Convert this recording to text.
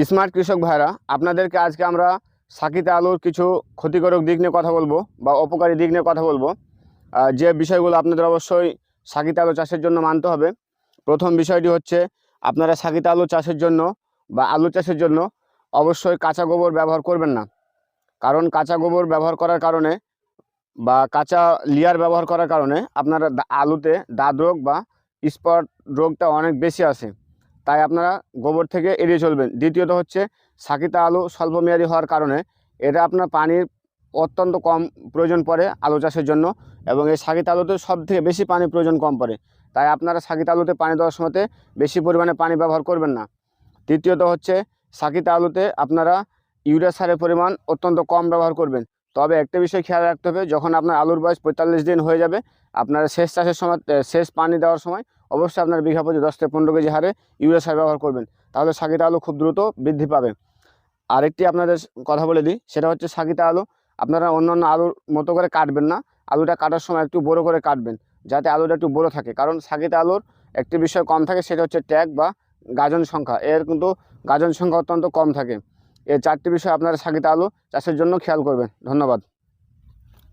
Smart কৃষক ভাইরা, আপনাদেরকে আজকে আমরা সাকিতে আলুর কিছু ক্ষতিকারক দিক নিয়ে কথা বলবো বা অপকারী দিক নিয়ে কথা বলবো, যে বিষয়গুলো আপনাদের অবশ্যই সাকিতে আলু চাষের জন্য মানতে হবে। প্রথম বিষয়টি হচ্ছে, আপনারা সাকিতে আলু চাষের জন্য বা আলু চাষের জন্য অবশ্যই কাঁচা গোবর ব্যবহার করবেন না। কারণ কাঁচা গোবর ব্যবহার করার কারণে বা কাঁচা লেয়ার ব্যবহার করার কারণে আপনারা আলুতে দাগ রোগ বা স্পট রোগটা অনেক বেশি আসে, তাই আপনারা গোবর থেকে এড়িয়ে চলবেন। দ্বিতীয়ত হচ্ছে, সাকিতে আলু স্বল্পমেয়াদী হওয়ার কারণে এটা আপনার পানির অত্যন্ত কম প্রয়োজন পড়ে আলু চাষের জন্য, এবং এই সাকিতে আলুতে সবথেকে বেশি পানির প্রয়োজন কম পড়ে, তাই আপনারা সাকিতে আলুতে পানি দেওয়ার সময়তে বেশি পরিমাণে পানি ব্যবহার করবেন না। তৃতীয়ত হচ্ছে, সাকিতে আলুতে আপনারা ইউরিয়া সারের পরিমাণ অত্যন্ত কম ব্যবহার করবেন। তবে একটা বিষয় খেয়াল রাখতে হবে, যখন আপনার আলুর বয়স 45 দিন হয়ে যাবে, আপনারা শেষ চাষের সময় শেষ পানি দেওয়ার সময় অবশ্যই আপনার বিঘা প্রতি 10 থেকে 15 কেজি হারে ইউরিয়া সার ব্যবহার করবেন, তাহলে সাকিতে আলু খুব দ্রুত বৃদ্ধি পাবে। আরেকটি আপনাদের কথা বলে দিই, সেটা হচ্ছে সাকিতে আলু আপনারা অন্যান্য আলুর মতো করে কাটবেন না। আলুটা কাটার সময় একটু বড় করে কাটবেন, যাতে আলুটা একটু বড় থাকে। কারণ সাকিতে আলুর একটি বিষয় কম থাকে, সেটা হচ্ছে ট্যাগ বা গাজন সংখ্যা। এর কিন্তু গাজন সংখ্যা অত্যন্ত কম থাকে। এই 4টি বিষয় আপনারা সাকিতে আলু চাষের জন্য খেয়াল করবেন। ধন্যবাদ।